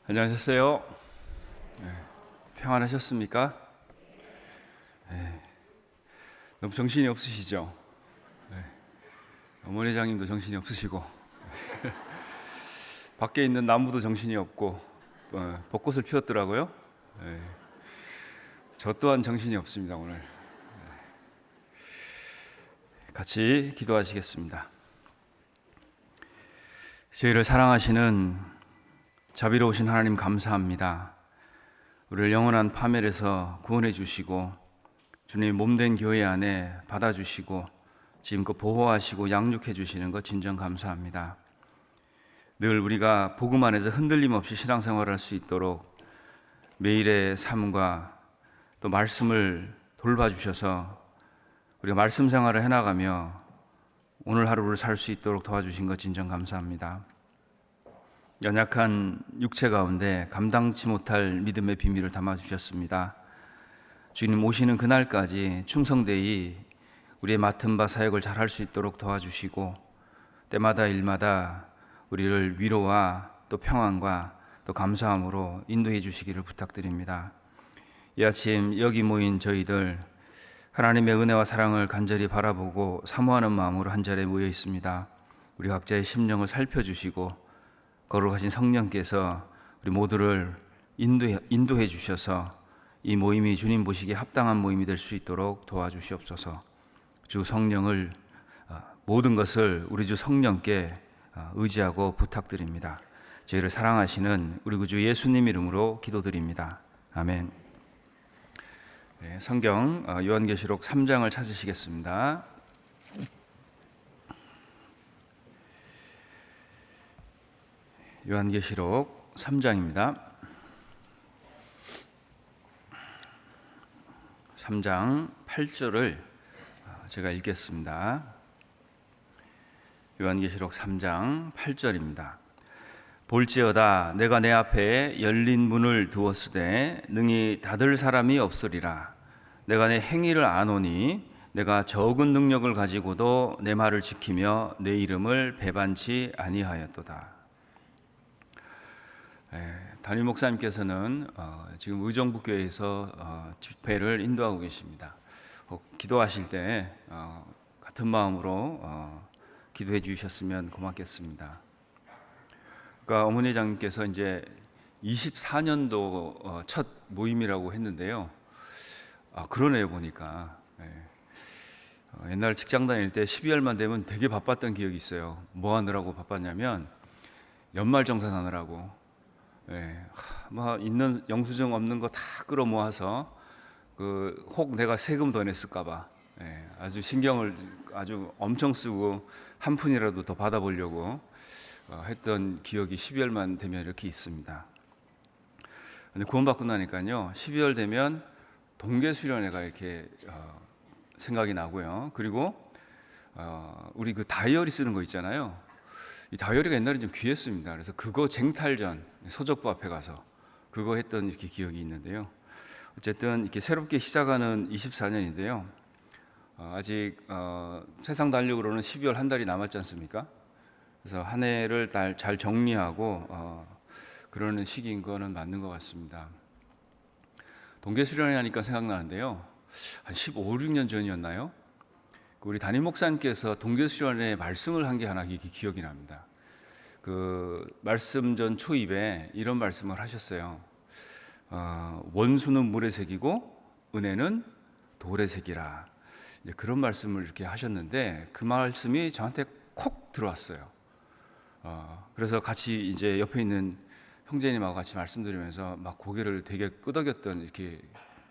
안녕하셨어요. 평안하셨습니까? 너무 정신이 없으시죠? 어머니 장님도 정신이 없으시고 밖에 있는 나무도 정신이 없고 벚꽃을 피웠더라고요. 저 또한 정신이 없습니다. 오늘 같이 기도하시겠습니다. 저희를 사랑하시는 자비로우신 하나님 감사합니다. 우리를 영원한 파멸에서 구원해 주시고 주님 몸된 교회 안에 받아주시고 지금껏 보호하시고 양육해 주시는 것 진정 감사합니다. 늘 우리가 복음 안에서 흔들림 없이 신앙생활을 할 수 있도록 매일의 삶과 또 말씀을 돌봐주셔서 우리가 말씀 생활을 해나가며 오늘 하루를 살 수 있도록 도와주신 것 진정 감사합니다. 연약한 육체 가운데 감당치 못할 믿음의 비밀을 담아주셨습니다. 주님 오시는 그날까지 충성되이 우리의 맡은 바 사역을 잘할 수 있도록 도와주시고 때마다 일마다 우리를 위로와 또 평안과 또 감사함으로 인도해 주시기를 부탁드립니다. 이 아침 여기 모인 저희들 하나님의 은혜와 사랑을 간절히 바라보고 사모하는 마음으로 한자리에 모여 있습니다. 우리 각자의 심령을 살펴주시고 거룩하신 성령께서 우리 모두를 인도해 주셔서 이 모임이 주님 보시기에 합당한 모임이 될 수 있도록 도와주시옵소서. 주 성령을 모든 것을 우리 주 성령께 의지하고 부탁드립니다. 저희를 사랑하시는 우리 구주 예수님 이름으로 기도드립니다. 아멘. 성경 요한계시록 3장을 찾으시겠습니다. 요한계시록 3장입니다. 3장 8절을 제가 읽겠습니다. 요한계시록 3장 8절입니다. 볼지어다 내가 내 앞에 열린 문을 두었으되 능히 닫을 사람이 없으리라. 내가 내 행위를 아노니 내가 적은 능력을 가지고도 내 말을 지키며 내 이름을 배반치 아니하였도다. 담임 목사님께서는 지금 의정부교회에서 집회를 인도하고 계십니다. 기도하실 때 같은 마음으로 기도해 주셨으면 고맙겠습니다. 그러니까 어머니 장님께서 이제 24년도 첫 모임이라고 했는데요. 그러네요 보니까. 옛날 직장 다닐 때 12월만 되면 되게 바빴던 기억이 있어요. 뭐 하느라고 바빴냐면 연말정산하느라고. 뭐 있는 영수증 없는 거 다 끌어모아서 혹 내가 세금 더 냈을까봐 아주 신경을 아주 엄청 쓰고 한 푼이라도 더 받아보려고 했던 기억이 12월만 되면 이렇게 있습니다. 근데 구원받고 나니까요 12월 되면 동계수련회가 이렇게 생각이 나고요. 그리고 우리 그 다이어리 쓰는 거 있잖아요. 이 다이어리가 옛날에 좀 귀했습니다. 그래서 그거 쟁탈전 서적부 앞에 가서 그거 했던 이렇게 기억이 있는데요. 어쨌든 이렇게 새롭게 시작하는 24년인데요. 아직 세상 달력으로는 12월 한 달이 남았지 않습니까? 그래서 한 해를 잘 정리하고 그러는 시기인 거는 맞는 것 같습니다. 동계수련회 하니까 생각나는데요. 한 15, 16년 전이었나요? 우리 담임 목사님께서 동계수련회 말씀을 한 게 하나 기억이 납니다. 그 말씀 전 초입에 이런 말씀을 하셨어요. 원수는 물의 색이고 은혜는 돌의 색이라. 이제 그런 말씀을 이렇게 하셨는데 그 말씀이 저한테 콕 들어왔어요. 그래서 같이 이제 옆에 있는 형제님하고 같이 말씀드리면서 막 고개를 되게 끄덕였던 이렇게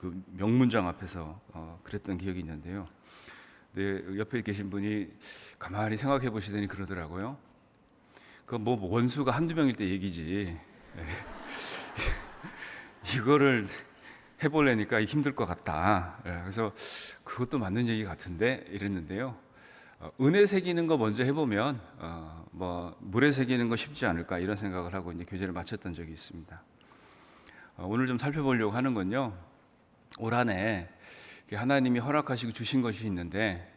그 명문장 앞에서 그랬던 기억이 있는데요. 네, 옆에 계신 분이 가만히 생각해 보시더니 그러더라고요. 그 뭐 원수가 한두 명일 때 얘기지. 이거를 해보려니까 힘들 것 같다. 그래서 그것도 맞는 얘기 같은데 이랬는데요. 은혜 새기는 거 먼저 해보면 뭐 물에 새기는 거 쉽지 않을까 이런 생각을 하고 이제 교제를 마쳤던 적이 있습니다. 오늘 좀 살펴보려고 하는 건요. 올 한 해 하나님이 허락하시고 주신 것이 있는데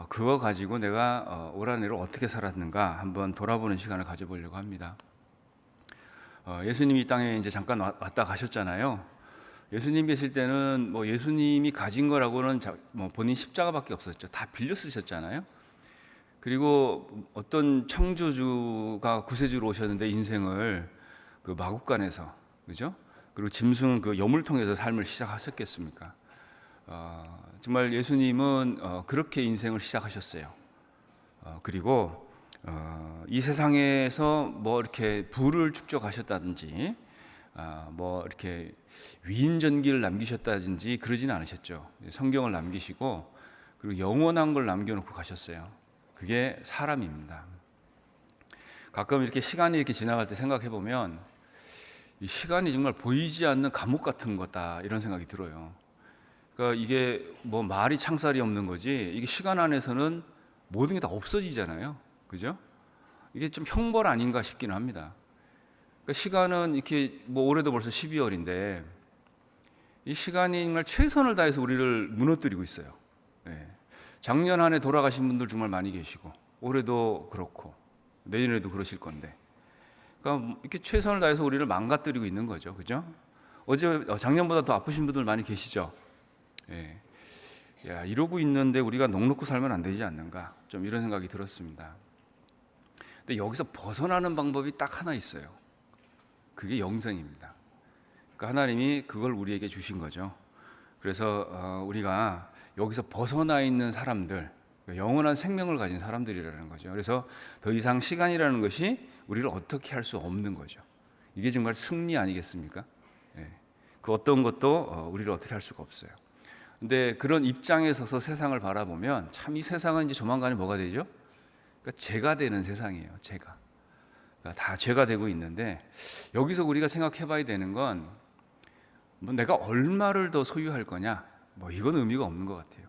그거 가지고 내가 올 한 해를 어떻게 살았는가 한번 돌아보는 시간을 가져보려고 합니다. 예수님이 이 땅에 이제 잠깐 왔다 가셨잖아요. 예수님 계실 때는 뭐 예수님이 가진 거라고는 뭐 본인 십자가밖에 없었죠. 다 빌려 쓰셨잖아요. 그리고 어떤 창조주가 구세주로 오셨는데 인생을 그 마국간에서, 그죠? 그리고 짐승 그 염을 통해서 삶을 시작하셨겠습니까? 정말 예수님은 그렇게 인생을 시작하셨어요. 그리고 이 세상에서 뭐 이렇게 부를 축적하셨다든지, 뭐 이렇게 위인전기를 남기셨다든지 그러지는 않으셨죠. 성경을 남기시고 그리고 영원한 걸 남겨놓고 가셨어요. 그게 사람입니다. 가끔 이렇게 시간이 이렇게 지나갈 때 생각해 보면 이 시간이 정말 보이지 않는 감옥 같은 거다 이런 생각이 들어요. 그러니까 이게 뭐 말이 창살이 없는 거지, 이게 시간 안에서는 모든 게 다 없어지잖아요. 그죠? 이게 좀 형벌 아닌가 싶기는 합니다. 그러니까 시간은 이렇게 뭐 올해도 벌써 12월인데 이 시간이 정말 최선을 다해서 우리를 무너뜨리고 있어요. 네. 작년 한 해 돌아가신 분들 정말 많이 계시고 올해도 그렇고 내년에도 그러실 건데, 그러니까 이렇게 최선을 다해서 우리를 망가뜨리고 있는 거죠. 그죠? 작년보다 더 아프신 분들 많이 계시죠? 예. 야, 이러고 있는데 우리가 넋놓고 살면 안 되지 않는가, 좀 이런 생각이 들었습니다. 근데 여기서 벗어나는 방법이 딱 하나 있어요. 그게 영생입니다. 그러니까 하나님이 그걸 우리에게 주신 거죠. 그래서 우리가 여기서 벗어나 있는 사람들, 영원한 생명을 가진 사람들이라는 거죠. 그래서 더 이상 시간이라는 것이 우리를 어떻게 할 수 없는 거죠. 이게 정말 승리 아니겠습니까? 예. 그 어떤 것도 우리를 어떻게 할 수가 없어요. 근데 그런 입장에 서서 세상을 바라보면 참 이 세상은 이제 조만간에 뭐가 되죠? 그러니까 죄가 되는 세상이에요. 죄가. 그러니까 다 죄가 되고 있는데, 여기서 우리가 생각해 봐야 되는 건 뭐 내가 얼마를 더 소유할 거냐, 뭐 이건 의미가 없는 것 같아요.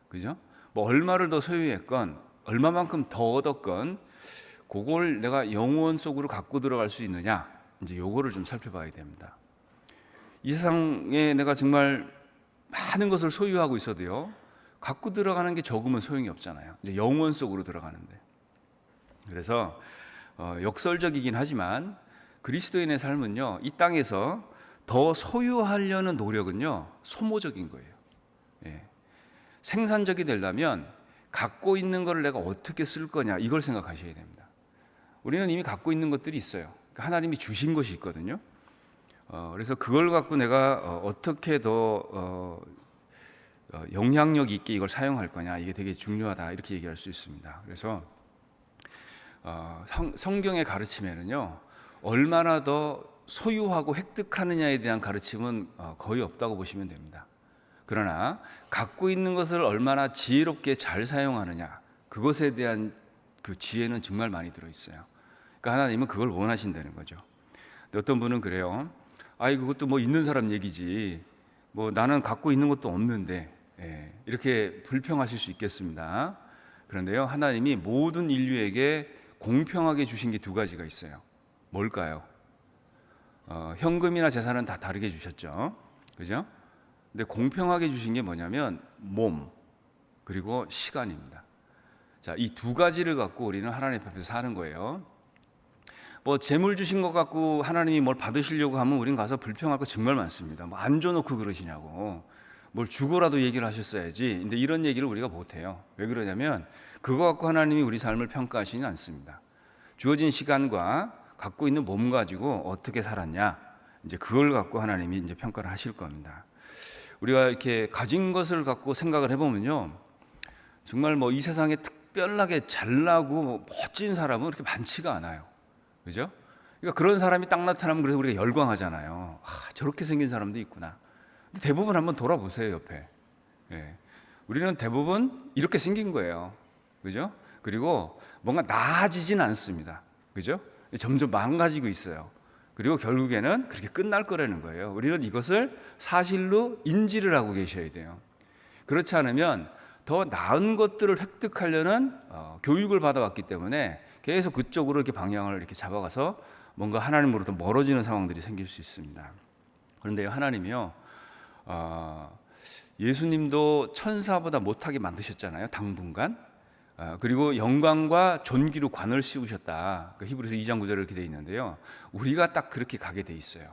그죠? 뭐 얼마를 더 소유했건 얼마만큼 더 얻었건 그걸 내가 영원 속으로 갖고 들어갈 수 있느냐, 이제 요거를 좀 살펴봐야 됩니다. 이 세상에 내가 정말 많은 것을 소유하고 있어도요, 갖고 들어가는 게 적으면 소용이 없잖아요. 이제 영원 속으로 들어가는데. 그래서 역설적이긴 하지만 그리스도인의 삶은요, 이 땅에서 더 소유하려는 노력은요, 소모적인 거예요. 예. 생산적이 되려면 갖고 있는 걸 내가 어떻게 쓸 거냐, 이걸 생각하셔야 됩니다. 우리는 이미 갖고 있는 것들이 있어요. 그러니까 하나님이 주신 것이 있거든요. 그래서 그걸 갖고 내가 어떻게 더 영향력 있게 이걸 사용할 거냐, 이게 되게 중요하다, 이렇게 얘기할 수 있습니다. 그래서 성경의 가르침에는요, 얼마나 더 소유하고 획득하느냐에 대한 가르침은 거의 없다고 보시면 됩니다. 그러나 갖고 있는 것을 얼마나 지혜롭게 잘 사용하느냐, 그것에 대한 그 지혜는 정말 많이 들어있어요. 그러니까 하나님은 그걸 원하신다는 거죠. 근데 어떤 분은 그래요. 아이, 그것도 뭐 있는 사람 얘기지, 뭐 나는 갖고 있는 것도 없는데, 이렇게 불평하실 수 있겠습니다. 그런데요, 하나님이 모든 인류에게 공평하게 주신 게 두 가지가 있어요. 뭘까요? 현금이나 재산은 다 다르게 주셨죠. 그죠? 근데 공평하게 주신 게 뭐냐면 몸, 그리고 시간입니다. 자, 이 두 가지를 갖고 우리는 하나님 앞에서 사는 거예요. 뭐 재물 주신 것 갖고 하나님이 뭘 받으시려고 하면 우린 가서 불평할 거 정말 많습니다. 뭐 안 줘놓고 그러시냐고, 뭘 주고라도 얘기를 하셨어야지. 근데 이런 얘기를 우리가 못해요. 왜 그러냐면 그거 갖고 하나님이 우리 삶을 평가하시지는 않습니다. 주어진 시간과 갖고 있는 몸 가지고 어떻게 살았냐, 이제 그걸 갖고 하나님이 이제 평가를 하실 겁니다. 우리가 이렇게 가진 것을 갖고 생각을 해보면요, 정말 뭐 이 세상에 특별하게 잘나고 뭐 멋진 사람은 그렇게 많지가 않아요. 그죠? 그러니까 그런 사람이 딱 나타나면 그래서 우리가 열광하잖아요. 저렇게 생긴 사람도 있구나. 근데 대부분 한번 돌아보세요, 옆에. 예. 우리는 대부분 이렇게 생긴 거예요. 그죠? 그리고 뭔가 나아지진 않습니다. 그죠? 점점 망가지고 있어요. 그리고 결국에는 그렇게 끝날 거라는 거예요. 우리는 이것을 사실로 인지를 하고 계셔야 돼요. 그렇지 않으면 더 나은 것들을 획득하려는 교육을 받아왔기 때문에 계속 그쪽으로 이렇게 방향을 이렇게 잡아가서 뭔가 하나님으로부터 멀어지는 상황들이 생길 수 있습니다. 그런데 하나님이요, 예수님도 천사보다 못하게 만드셨잖아요, 당분간. 그리고 영광과 존귀로 관을 씌우셨다. 그 히브리서 2장 9절에 이렇게 되어 있는데요. 우리가 딱 그렇게 가게 돼 있어요.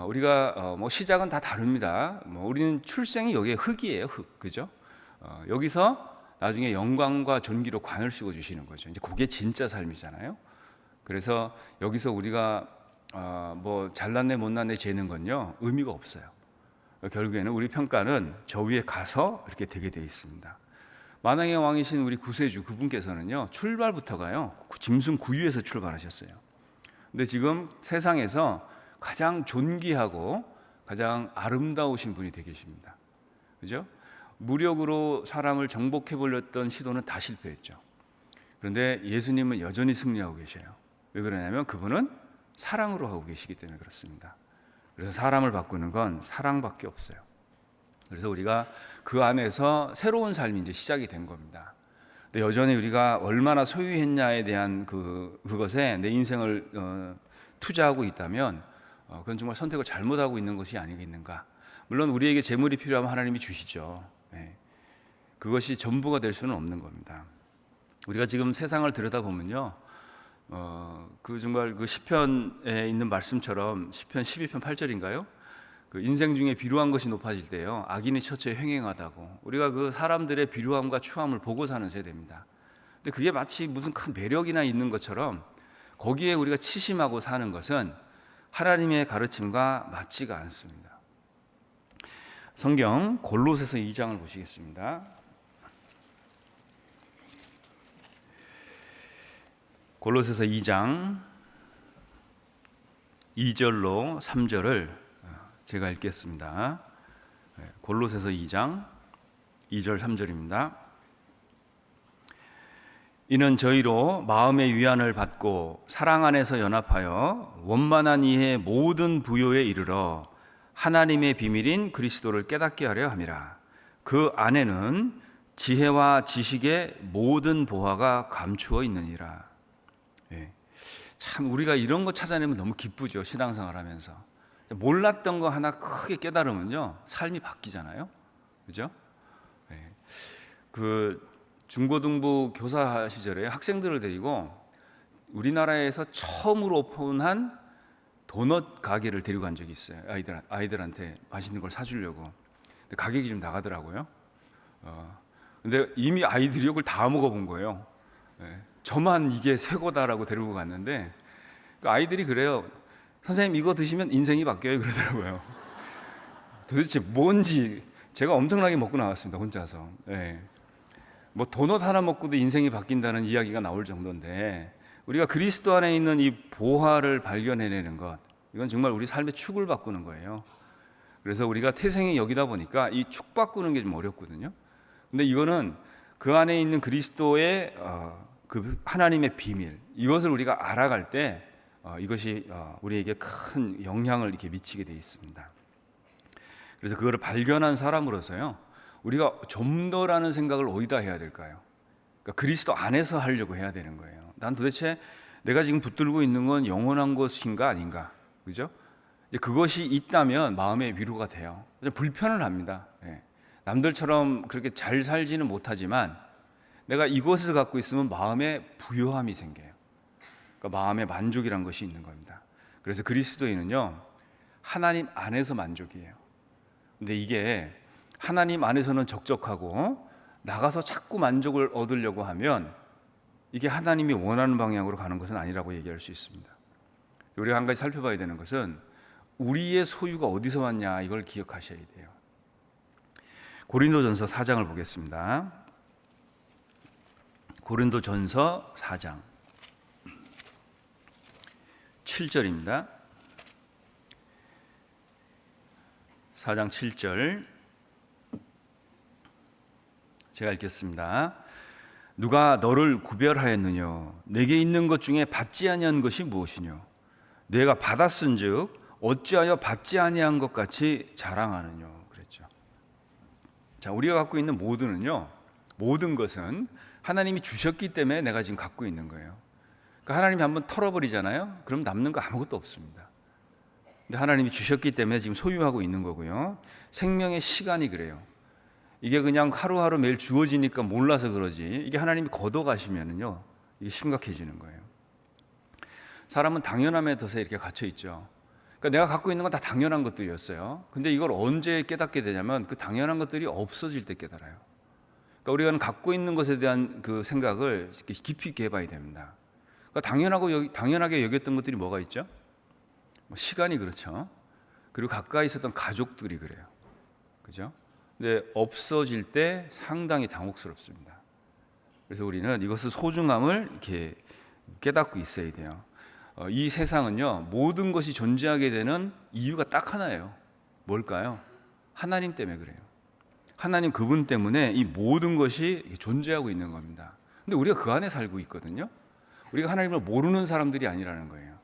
우리가 뭐 시작은 다 다릅니다. 뭐 우리는 출생이 여기에 흙이에요, 흙, 그죠? 여기서 나중에 영광과 존귀로 관을 씌워 주시는 거죠. 이제 그게 진짜 삶이잖아요. 그래서 여기서 우리가 뭐 잘났네 못났네 재는 건요 의미가 없어요. 결국에는 우리 평가는 저 위에 가서 이렇게 되게 돼 있습니다. 만왕의 왕이신 우리 구세주 그분께서는요 출발부터가요 짐승 구유에서 출발하셨어요. 근데 지금 세상에서 가장 존귀하고 가장 아름다우신 분이 되게 계십니다. 그죠? 무력으로 사람을 정복해 보려던 시도는 다 실패했죠. 그런데 예수님은 여전히 승리하고 계셔요. 왜 그러냐면 그분은 사랑으로 하고 계시기 때문에 그렇습니다. 그래서 사람을 바꾸는 건 사랑밖에 없어요. 그래서 우리가 그 안에서 새로운 삶이 이제 시작이 된 겁니다. 근데 여전히 우리가 얼마나 소유했냐에 대한 그것에 내 인생을 투자하고 있다면 그건 정말 선택을 잘못하고 있는 것이 아니겠는가. 물론 우리에게 재물이 필요하면 하나님이 주시죠. 그것이 전부가 될 수는 없는 겁니다. 우리가 지금 세상을 들여다보면요, 정말 그 시편에 있는 말씀처럼 시편 12편 8절인가요? 그 인생 중에 비루한 것이 높아질 때요, 악인이 처처에 횡행하다고. 우리가 그 사람들의 비루함과 추함을 보고 사는 세대입니다. 근데 그게 마치 무슨 큰 매력이나 있는 것처럼 거기에 우리가 치심하고 사는 것은 하나님의 가르침과 맞지가 않습니다. 성경 골로새서 2장을 보시겠습니다. 골로새서 2장 2절로 3절을 제가 읽겠습니다. 골로새서 2장 2절 3절입니다. 이는 저희로 마음의 위안을 받고 사랑 안에서 연합하여 원만한 이의 모든 부요에 이르러 하나님의 비밀인 그리스도를 깨닫게 하려 함이라. 그 안에는 지혜와 지식의 모든 보화가 감추어 있느니라. 참 우리가 이런 거 찾아내면 너무 기쁘죠. 신앙생활 하면서 몰랐던 거 하나 크게 깨달으면요 삶이 바뀌잖아요. 그죠? 그 중고등부 교사 시절에 학생들을 데리고 우리나라에서 처음으로 오픈한 도넛 가게를 데리고 간 적이 있어요. 아이들한테 맛있는 걸 사주려고. 근데 가격이 좀 나가더라고요. 근데 이미 아이들이 이걸 다 먹어본 거예요. 저만 이게 최고다라고 데리고 갔는데 그 아이들이 그래요. 선생님 이거 드시면 인생이 바뀌어요 그러더라고요. 도대체 뭔지 제가 엄청나게 먹고 나왔습니다 혼자서. 뭐 도넛 하나 먹고도 인생이 바뀐다는 이야기가 나올 정도인데 우리가 그리스도 안에 있는 이 보화를 발견해내는 것, 이건 정말 우리 삶의 축을 바꾸는 거예요. 그래서 우리가 태생이 여기다 보니까 이 축 바꾸는 게 좀 어렵거든요. 근데 이거는 그 안에 있는 그리스도의 그 하나님의 비밀, 이것을 우리가 알아갈 때 이것이 우리에게 큰 영향을 이렇게 미치게 되어 있습니다. 그래서 그거를 발견한 사람으로서요, 우리가 좀 더라는 생각을 어디다 해야 될까요? 그러니까 그리스도 안에서 하려고 해야 되는 거예요. 난 도대체 내가 지금 붙들고 있는 건 영원한 것인가 아닌가, 그죠? 이제 그것이 있다면 마음의 위로가 돼요. 불편을 합니다. 남들처럼 그렇게 잘 살지는 못하지만 내가 이것을 갖고 있으면 마음의 부요함이 생겨요. 그러니까 마음의 만족이란 것이 있는 겁니다. 그래서 그리스도인은요 하나님 안에서 만족이에요. 근데 이게 하나님 안에서는 적적하고 나가서 자꾸 만족을 얻으려고 하면 이게 하나님이 원하는 방향으로 가는 것은 아니라고 얘기할 수 있습니다. 우리가 한 가지 살펴봐야 되는 것은 우리의 소유가 어디서 왔냐, 이걸 기억하셔야 돼요. 고린도전서 4장을 보겠습니다. 고린도전서 4장 7절입니다. 4장 7절 제가 읽겠습니다. 누가 너를 구별하였느냐? 내게 있는 것 중에 받지 아니한 것이 무엇이뇨? 내가 받았은즉 어찌하여 받지 아니한 것 같이 자랑하느냐? 그랬죠. 자, 우리가 갖고 있는 모든 것은 하나님이 주셨기 때문에 내가 지금 갖고 있는 거예요. 그러니까 하나님이 한번 털어버리잖아요. 그럼 남는 거 아무것도 없습니다. 근데 하나님이 주셨기 때문에 지금 소유하고 있는 거고요. 생명의 시간이 그래요. 이게 그냥 하루하루 매일 주어지니까 몰라서 그러지, 이게 하나님이 걷어가시면은요, 이게 심각해지는 거예요. 사람은 당연함에 덫에 이렇게 갇혀 있죠. 그러니까 내가 갖고 있는 건 다 당연한 것들이었어요. 근데 이걸 언제 깨닫게 되냐면 그 당연한 것들이 없어질 때 깨달아요. 그러니까 우리가 갖고 있는 것에 대한 그 생각을 깊이 있게 해봐야 됩니다. 그러니까 당연하게 여겼던 것들이 뭐가 있죠? 시간이 그렇죠. 그리고 가까이 있었던 가족들이 그래요. 그죠? 근데 없어질 때 상당히 당혹스럽습니다. 그래서 우리는 이것의 소중함을 이렇게 깨닫고 있어야 돼요. 이 세상은요, 모든 것이 존재하게 되는 이유가 딱 하나예요. 뭘까요? 하나님 때문에 그래요. 하나님 그분 때문에 이 모든 것이 존재하고 있는 겁니다. 근데 우리가 그 안에 살고 있거든요. 우리가 하나님을 모르는 사람들이 아니라는 거예요.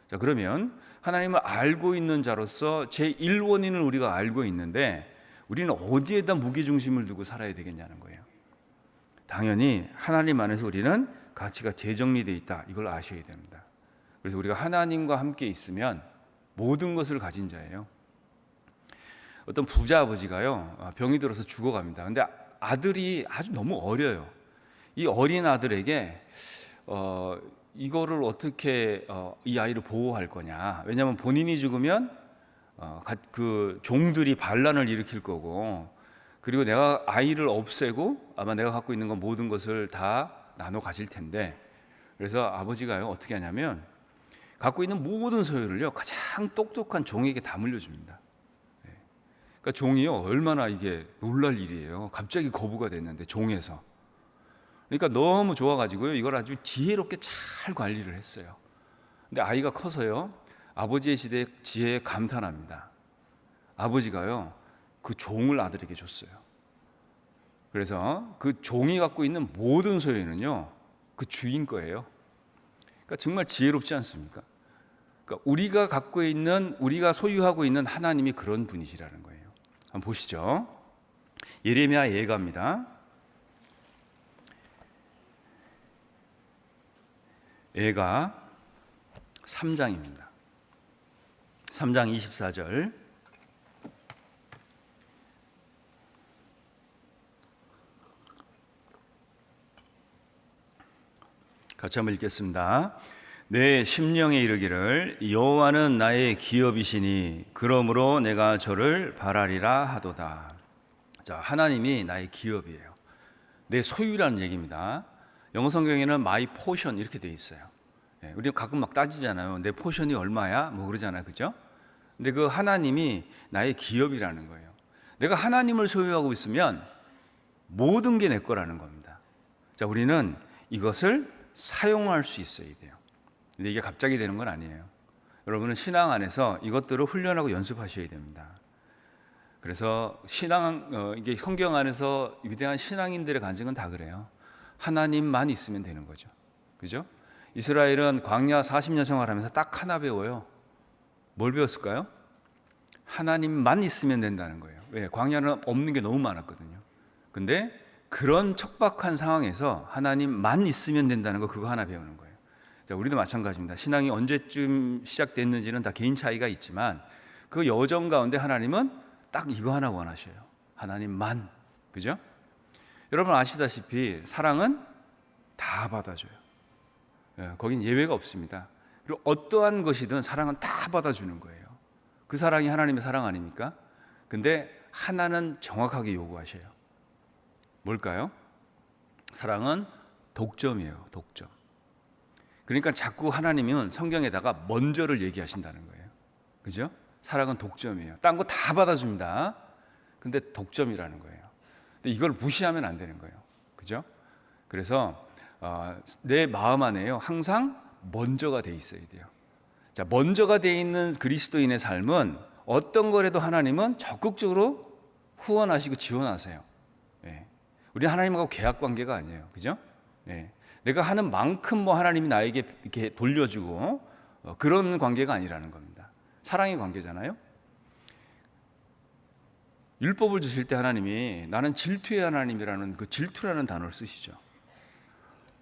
자, 그러면 하나님을 알고 있는 자로서 제1원인을 우리가 알고 있는데 우리는 어디에다 무게중심을 두고 살아야 되겠냐는 거예요. 당연히 하나님 안에서 우리는 가치가 재정리되어 있다, 이걸 아셔야 됩니다. 그래서 우리가 하나님과 함께 있으면 모든 것을 가진 자예요. 어떤 부자 아버지가요, 병이 들어서 죽어갑니다. 근데 아들이 아주 너무 어려요. 이 어린 아들에게 이거를 어떻게 이 아이를 보호할 거냐. 왜냐하면 본인이 죽으면 그 종들이 반란을 일으킬 거고, 그리고 내가 아이를 없애고 아마 내가 갖고 있는 건 모든 것을 다 나눠 가질 텐데, 그래서 아버지가요 어떻게 하냐면 갖고 있는 모든 소유를요 가장 똑똑한 종에게 다 물려줍니다. 그러니까 종이요 얼마나 이게 놀랄 일이에요. 갑자기 거부가 됐는데 종에서. 그러니까 너무 좋아가지고요 이걸 아주 지혜롭게 잘 관리를 했어요. 근데 아이가 커서요 아버지의 지혜에 감탄합니다. 아버지가요 그 종을 아들에게 줬어요. 그래서 그 종이 갖고 있는 모든 소유는요 그 주인 거예요. 그러니까 정말 지혜롭지 않습니까? 그러니까 우리가 소유하고 있는 하나님이 그런 분이시라는 거예요. 한번 보시죠. 예레미야 예가입니다. 예가 3장입니다. 3장 24절. 같이 한번 읽겠습니다. 내 심령에 이르기를 여호와는 나의 기업이시니 그러므로 내가 저를 바라리라 하도다. 자, 하나님이 나의 기업이에요. 내 소유라는 얘기입니다. 영어 성경에는 my portion 이렇게 돼 있어요. 우리 가끔 막 따지잖아요. 내 포션이 얼마야? 뭐 그러잖아요. 그죠? 근데 그 하나님이 나의 기업이라는 거예요. 내가 하나님을 소유하고 있으면 모든 게 내 거라는 겁니다. 자, 우리는 이것을 사용할 수 있어야 돼요. 근데 이게 갑자기 되는 건 아니에요. 여러분은 신앙 안에서 이것들을 훈련하고 연습하셔야 됩니다. 그래서 이게 성경 안에서 위대한 신앙인들의 간증은 다 그래요. 하나님만 있으면 되는 거죠. 그죠? 이스라엘은 광야 40년 생활하면서 딱 하나 배워요. 뭘 배웠을까요? 하나님만 있으면 된다는 거예요. 왜? 광야는 없는 게 너무 많았거든요. 근데 그런 척박한 상황에서 하나님만 있으면 된다는 거, 그거 하나 배우는 거예요. 자, 우리도 마찬가지입니다. 신앙이 언제쯤 시작됐는지는 다 개인 차이가 있지만 그 여정 가운데 하나님은 딱 이거 하나 원하셔요. 하나님만. 그죠? 여러분 아시다시피 사랑은 다 받아줘요. 거긴 예외가 없습니다. 그리고 어떠한 것이든 사랑은 다 받아주는 거예요. 그 사랑이 하나님의 사랑 아닙니까? 근데 하나는 정확하게 요구하셔요. 뭘까요? 사랑은 독점이에요. 독점. 그러니까 자꾸 하나님은 성경에다가 먼저를 얘기하신다는 거예요. 그죠? 사랑은 독점이에요. 딴 거 다 받아줍니다. 근데 독점이라는 거예요. 근데 이걸 무시하면 안 되는 거예요. 그죠? 그래서 내 마음 안에요 항상 먼저가 돼 있어야 돼요. 자, 먼저가 돼 있는 그리스도인의 삶은 어떤 거라도 하나님은 적극적으로 후원하시고 지원하세요. 우리 하나님하고 계약 관계가 아니에요. 그죠? 내가 하는 만큼 뭐 하나님이 나에게 이렇게 돌려주고 그런 관계가 아니라는 겁니다. 사랑의 관계잖아요. 율법을 주실 때 하나님이 나는 질투의 하나님이라는 그 질투라는 단어를 쓰시죠.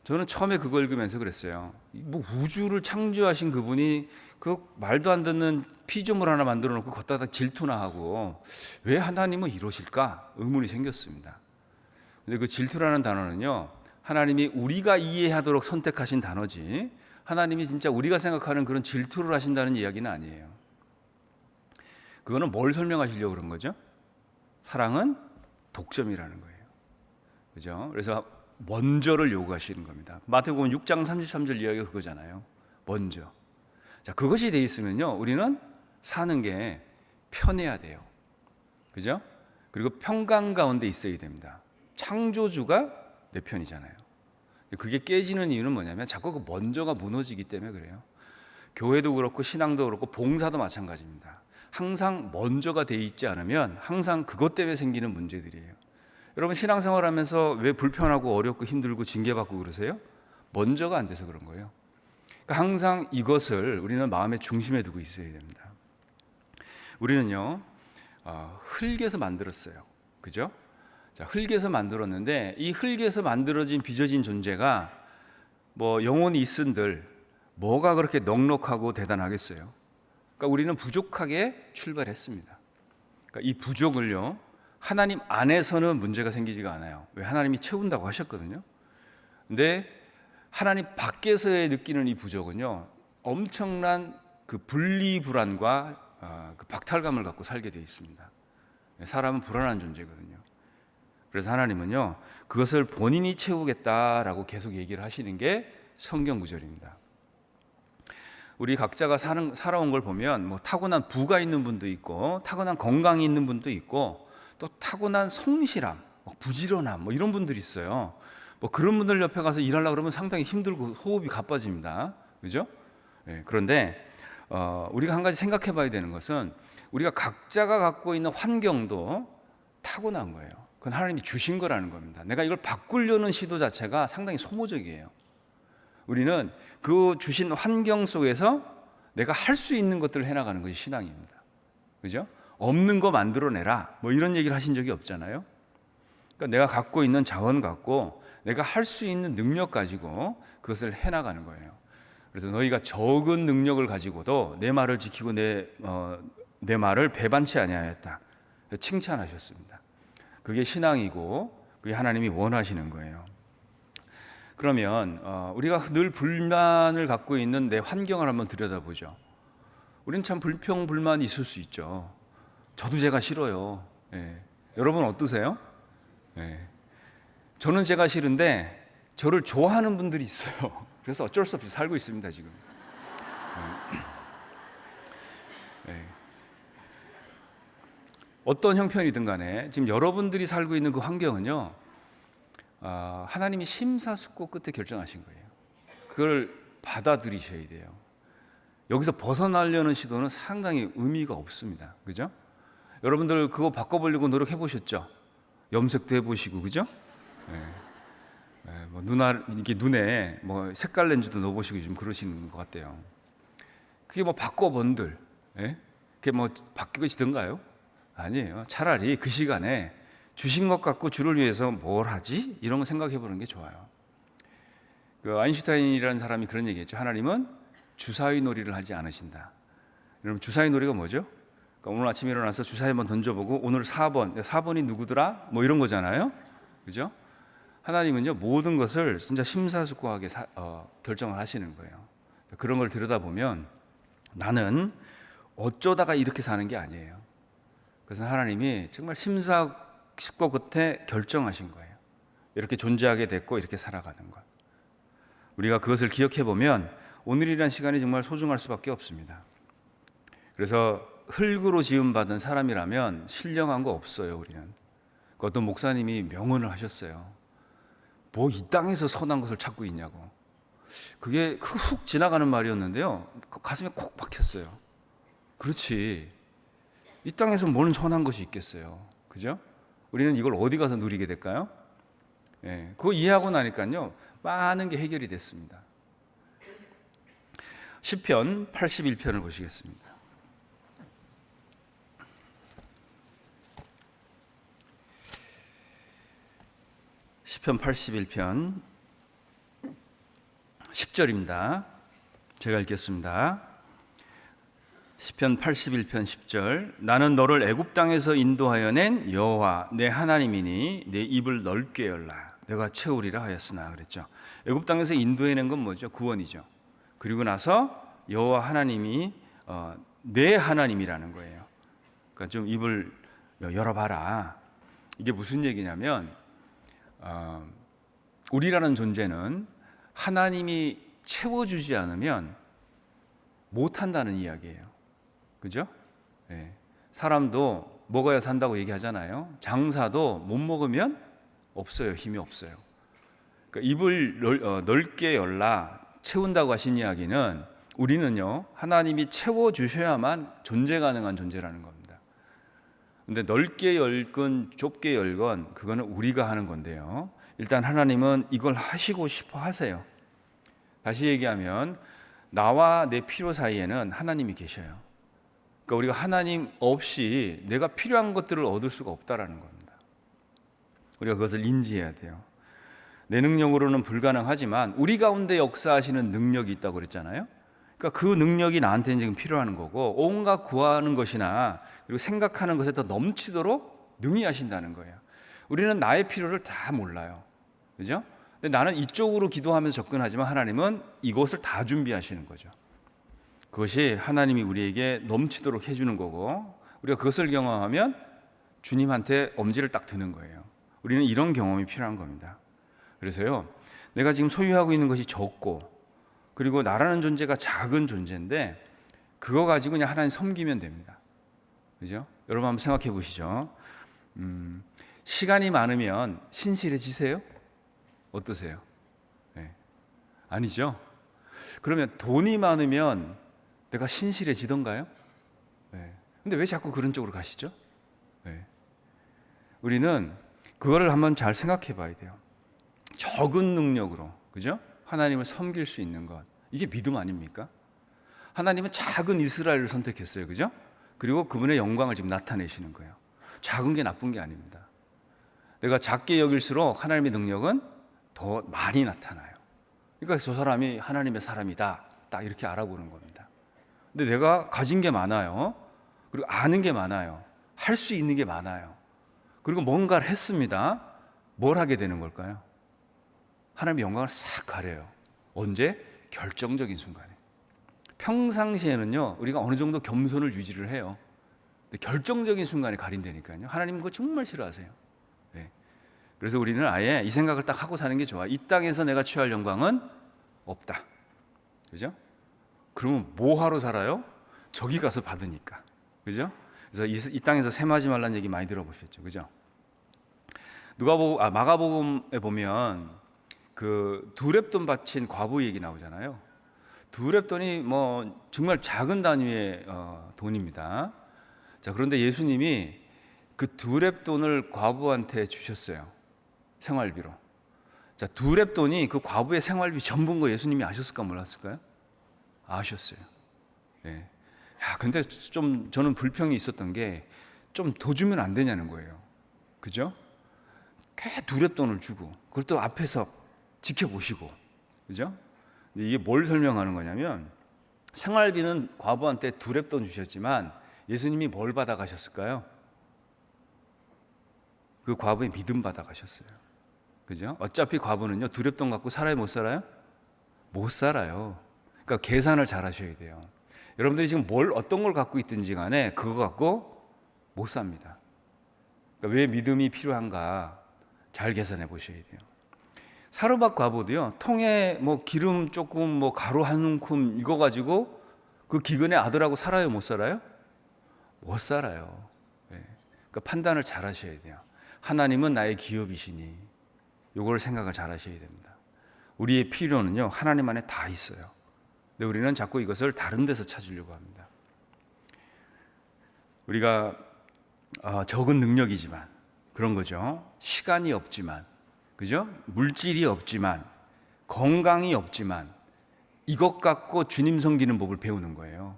저는 처음에 그거 읽으면서 그랬어요. 뭐 우주를 창조하신 그분이 그 말도 안 듣는 피조물 하나 만들어 놓고 걷다가 질투나 하고 왜 하나님은 이러실까 의문이 생겼습니다. 근데 그 질투라는 단어는요, 하나님이 우리가 이해하도록 선택하신 단어지 하나님이 진짜 우리가 생각하는 그런 질투를 하신다는 이야기는 아니에요. 그거는 뭘 설명하시려고 그런 거죠? 사랑은 독점이라는 거예요. 그죠? 그래서 먼저를 요구하시는 겁니다. 마태복음 6장 33절 이야기가 그거잖아요. 먼저. 자, 그것이 돼 있으면요, 우리는 사는 게 편해야 돼요. 그죠? 그리고 평강 가운데 있어야 됩니다. 창조주가 내 편이잖아요. 그게 깨지는 이유는 뭐냐면 자꾸 그 먼저가 무너지기 때문에 그래요. 교회도 그렇고 신앙도 그렇고 봉사도 마찬가지입니다. 항상 먼저가 돼 있지 않으면 항상 그것 때문에 생기는 문제들이에요. 여러분 신앙생활하면서 왜 불편하고 어렵고 힘들고 징계받고 그러세요? 먼저가 안 돼서 그런 거예요. 그러니까 항상 이것을 우리는 마음의 중심에 두고 있어야 됩니다. 우리는요, 흙에서 만들었어요. 그죠? 자, 흙에서 만들었는데 이 흙에서 만들어진 빚어진 존재가 뭐 영혼이 있은들 뭐가 그렇게 넉넉하고 대단하겠어요? 그러니까 우리는 부족하게 출발했습니다. 그러니까 이 부족을요, 하나님 안에서는 문제가 생기지가 않아요. 왜? 하나님이 채운다고 하셨거든요. 근데 하나님 밖에서의 느끼는 이 부족은요, 엄청난 그 분리불안과 그 박탈감을 갖고 살게 되어 있습니다. 사람은 불안한 존재거든요. 그래서 하나님은요, 그것을 본인이 채우겠다라고 계속 얘기를 하시는 게 성경 구절입니다. 우리 각자가 살아온 걸 보면 뭐 타고난 부가 있는 분도 있고 타고난 건강이 있는 분도 있고 또 타고난 성실함, 부지런함 뭐 이런 분들이 있어요. 뭐 그런 분들 옆에 가서 일하려고 그러면 상당히 힘들고 호흡이 가빠집니다. 그죠? 네, 그런데 우리가 한 가지 생각해 봐야 되는 것은 우리가 각자가 갖고 있는 환경도 타고난 거예요. 그건 하나님이 주신 거라는 겁니다. 내가 이걸 바꾸려는 시도 자체가 상당히 소모적이에요. 우리는 그 주신 환경 속에서 내가 할 수 있는 것들을 해나가는 것이 신앙입니다. 그죠? 없는 거 만들어내라 뭐 이런 얘기를 하신 적이 없잖아요. 그러니까 내가 갖고 있는 자원 갖고 내가 할 수 있는 능력 가지고 그것을 해나가는 거예요. 그래서 너희가 적은 능력을 가지고도 내 말을 지키고 내 말을 배반치 아니하였다. 칭찬하셨습니다. 그게 신앙이고 그게 하나님이 원하시는 거예요. 그러면 우리가 늘 불만을 갖고 있는 내 환경을 한번 들여다보죠. 우리는 참 불평불만이 있을 수 있죠. 저도 제가 싫어요. 예. 여러분 어떠세요? 예. 저는 제가 싫은데 저를 좋아하는 분들이 있어요. 그래서 어쩔 수 없이 살고 있습니다 지금. 예. 어떤 형편이든 간에 지금 여러분들이 살고 있는 그 환경은요, 하나님이 심사숙고 끝에 결정하신 거예요. 그걸 받아들이셔야 돼요. 여기서 벗어나려는 시도는 상당히 의미가 없습니다. 그죠? 여러분들 그거 바꿔보려고 노력해 보셨죠? 염색도 해보시고, 그죠? 뭐 이게 눈에 뭐 색깔 렌즈도 넣어보시고 좀 그러시는 것 같아요. 그게 뭐 바꿔본들, 그게 뭐 바뀌시던가요? 아니에요. 차라리 그 시간에 주신 것 갖고 주를 위해서 뭘 하지? 이런 거 생각해 보는 게 좋아요. 그 아인슈타인이라는 사람이 그런 얘기했죠. 하나님은 주사위 놀이를 하지 않으신다. 여러분 주사위 놀이가 뭐죠? 그러니까 오늘 아침에 일어나서 주사위 한번 던져보고 오늘 4번이 누구더라? 뭐 이런 거잖아요. 그죠? 하나님은요 모든 것을 진짜 심사숙고하게 결정을 하시는 거예요. 그런 걸 들여다보면 나는 어쩌다가 이렇게 사는 게 아니에요. 그래서 하나님이 정말 심사숙고 끝에 결정하신 거예요. 이렇게 존재하게 됐고 이렇게 살아가는 것. 우리가 그것을 기억해 보면 오늘이라는 시간이 정말 소중할 수밖에 없습니다. 그래서 흙으로 지음받은 사람이라면 신령한 거 없어요. 우리는. 어떤 목사님이 명언을 하셨어요. 뭐 이 땅에서 선한 것을 찾고 있냐고. 그게 훅 지나가는 말이었는데요, 가슴에 콕 박혔어요. 그렇지, 이 땅에서 뭔 선한 것이 있겠어요. 그죠? 우리는 이걸 어디 가서 누리게 될까요? 그거 이해하고 나니까요 많은 게 해결이 됐습니다. 시편 81편을 보시겠습니다. 시편 81편 10절입니다. 제가 읽겠습니다. 시편 81편 10절. 나는 너를 애굽 땅에서 인도하여 낸 여호와 내 하나님이니 내 입을 넓게 열라 내가 채우리라 하였으나 그랬죠. 애굽 땅에서 인도해낸 건 뭐죠? 구원이죠. 그리고 나서 여호와 하나님이 내 하나님이라는 거예요. 그러니까 좀 입을 열어봐라. 이게 무슨 얘기냐면 우리라는 존재는 하나님이 채워주지 않으면 못한다는 이야기예요. 그죠? 네. 사람도 먹어야 산다고 얘기하잖아요. 장사도 못 먹으면 없어요. 힘이 없어요. 그러니까 입을 넓게 열라 채운다고 하신 이야기는 우리는요 하나님이 채워주셔야만 존재 가능한 존재라는 겁니다. 근데 넓게 열건 좁게 열건 그거는 우리가 하는 건데요. 일단 하나님은 이걸 하시고 싶어 하세요. 다시 얘기하면 나와 내 필요 사이에는 하나님이 계셔요. 그러니까 우리가 하나님 없이 내가 필요한 것들을 얻을 수가 없다라는 겁니다. 우리가 그것을 인지해야 돼요. 내 능력으로는 불가능하지만 우리 가운데 역사하시는 능력이 있다고 그랬잖아요. 그러니까 그 능력이 나한테는 지금 필요한 거고 온갖 구하는 것이나 그리고 생각하는 것에 더 넘치도록 능히 하신다는 거예요. 우리는 나의 필요를 다 몰라요. 그죠? 근데 나는 이쪽으로 기도하면서 접근하지만 하나님은 이것을 다 준비하시는 거죠. 그것이 하나님이 우리에게 넘치도록 해주는 거고 우리가 그것을 경험하면 주님한테 엄지를 딱 드는 거예요. 우리는 이런 경험이 필요한 겁니다. 그래서요 내가 지금 소유하고 있는 것이 적고 그리고 나라는 존재가 작은 존재인데 그거 가지고 그냥 하나님 섬기면 됩니다. 그죠? 여러분 한번 생각해 보시죠. 시간이 많으면 신실해지세요? 어떠세요? 네. 아니죠? 그러면 돈이 많으면 내가 신실해지던가요? 네. 근데 왜 자꾸 그런 쪽으로 가시죠? 네. 우리는 그거를 한번 잘 생각해 봐야 돼요. 적은 능력으로, 그죠? 하나님을 섬길 수 있는 것. 이게 믿음 아닙니까? 하나님은 작은 이스라엘을 선택했어요. 그죠? 그리고 그분의 영광을 지금 나타내시는 거예요. 작은 게 나쁜 게 아닙니다. 내가 작게 여길수록 하나님의 능력은 더 많이 나타나요. 그러니까 저 사람이 하나님의 사람이다. 딱 이렇게 알아보는 겁니다. 근데 내가 가진 게 많아요. 그리고 아는 게 많아요. 할 수 있는 게 많아요. 그리고 뭔가를 했습니다. 뭘 하게 되는 걸까요? 하나님의 영광을 싹 가려요. 언제? 결정적인 순간에. 평상시에는요 우리가 어느 정도 겸손을 유지를 해요. 근데 결정적인 순간에 가린다니까요. 하나님 그거 정말 싫어하세요. 네. 그래서 우리는 아예 이 생각을 딱 하고 사는 게 좋아. 이 땅에서 내가 취할 영광은 없다. 그죠? 그러면 뭐 하러 살아요? 저기 가서 받으니까. 그죠? 그래서 이 땅에서 셈하지 말라는 얘기 많이 들어보셨죠. 그죠? 마가복음에 보면 그 두 렙돈 바친 과부 얘기 나오잖아요. 두 렙돈이 뭐 정말 작은 단위의 돈입니다. 자, 그런데 예수님이 그 두 렙돈을 과부한테 주셨어요. 생활비로. 자, 두 렙돈이 그 과부의 생활비 전부인 거 예수님이 아셨을까 몰랐을까요? 아셨어요. 네. 야, 근데 좀 저는 불평이 있었던 게 좀 더 주면 안 되냐는 거예요. 그죠? 꽤 두 렙돈을 주고 그걸 또 앞에서 지켜보시고. 그죠? 근데 이게 뭘 설명하는 거냐면 생활비는 과부한테 두 렙돈 주셨지만 예수님이 뭘 받아가셨을까요? 그 과부의 믿음 받아가셨어요. 그죠? 어차피 과부는요 두 렙돈 갖고 살아요 못 살아요? 못 살아요. 그러니까 계산을 잘 하셔야 돼요. 여러분들이 지금 어떤 걸 갖고 있든지 간에 그거 갖고 못 삽니다. 그러니까 왜 믿음이 필요한가 잘 계산해 보셔야 돼요. 사르밧 과부도요 통에 뭐 기름 조금 뭐 가루 한 움큼 이거 가지고 그 기근의 아들하고 살아요 못 살아요? 못 살아요. 네. 그러니까 판단을 잘 하셔야 돼요. 하나님은 나의 기업이시니 이걸 생각을 잘 하셔야 됩니다. 우리의 필요는요 하나님 안에 다 있어요. 근데 우리는 자꾸 이것을 다른 데서 찾으려고 합니다. 우리가 적은 능력이지만 그런 거죠. 시간이 없지만, 그죠? 물질이 없지만, 건강이 없지만 이것 갖고 주님 섬기는 법을 배우는 거예요.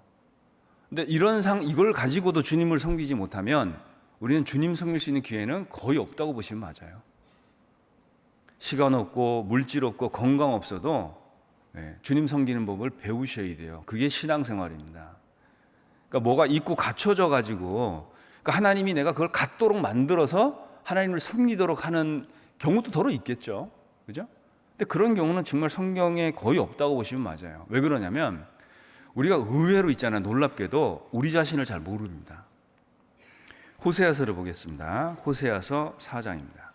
근데 이걸 가지고도 주님을 섬기지 못하면 우리는 주님 섬길 수 있는 기회는 거의 없다고 보시면 맞아요. 시간 없고 물질 없고 건강 없어도 주님 섬기는 법을 배우셔야 돼요. 그게 신앙생활입니다. 그러니까 뭐가 있고 갖춰져 가지고 그러니까 하나님이 내가 그걸 갖도록 만들어서 하나님을 섬기도록 하는 경우도 더러 있겠죠. 그죠? 근데 그런 경우는 정말 성경에 거의 없다고 보시면 맞아요. 왜 그러냐면 우리가 의외로 있잖아요. 놀랍게도 우리 자신을 잘 모릅니다. 호세아서를 보겠습니다. 호세아서 4장입니다.